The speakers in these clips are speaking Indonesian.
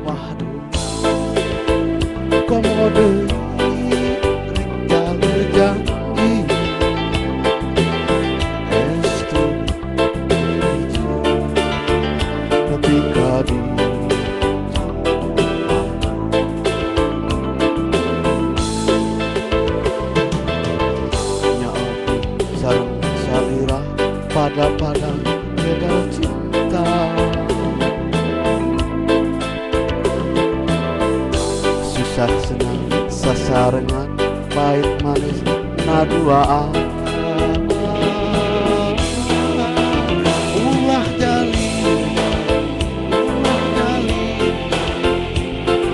waduh komo deui rek jalur janji estu hiji nepi ka dieu nya abdi sareng salira pada beda cinta susah senang sasarengan pahit manis naduaan ulah jali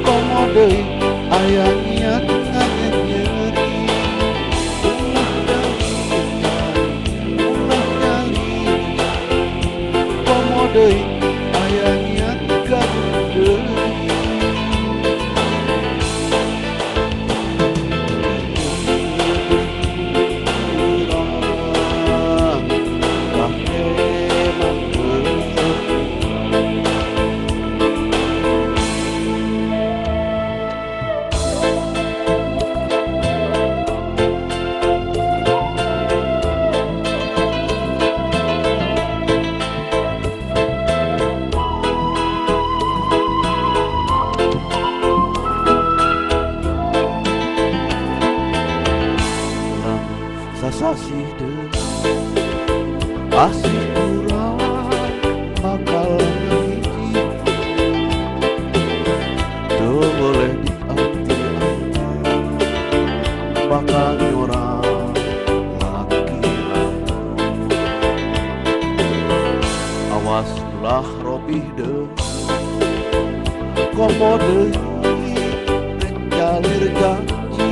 komo deui aya niat nganyeri ulah jali komo deui aya niat gaduh deui sasih deui asih urang bakal ngahiji teu boleh dianti-anti bakal nyorang laki-laki awas ulah robih deui komo deui rek jalir janji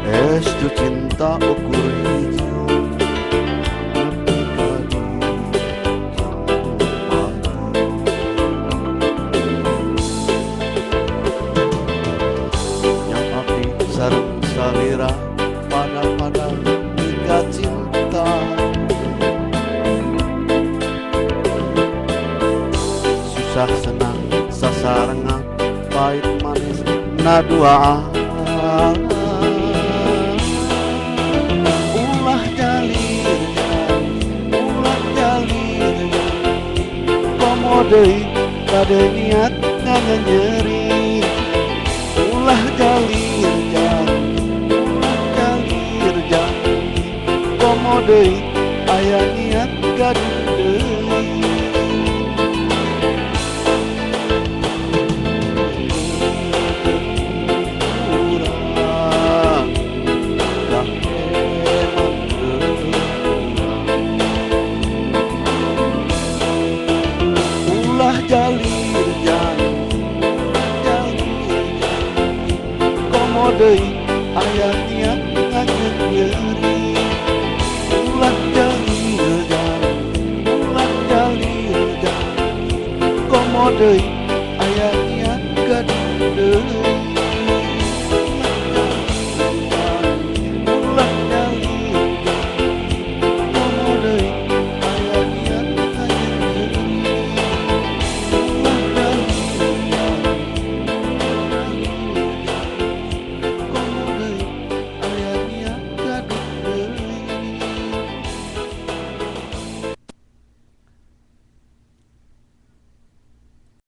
estu cinta ukur hiji nepi ka dieu yang abdi sareng salira pada ika cinta susah senang sasarengan pahit manis naduaan komo deui kade niat nganyeri ulah jalir janji komo deui aya niat gaduh deui urang dah emang ulah jalir janji komo deui aya niat nganyeri ulah jalir janji komo deui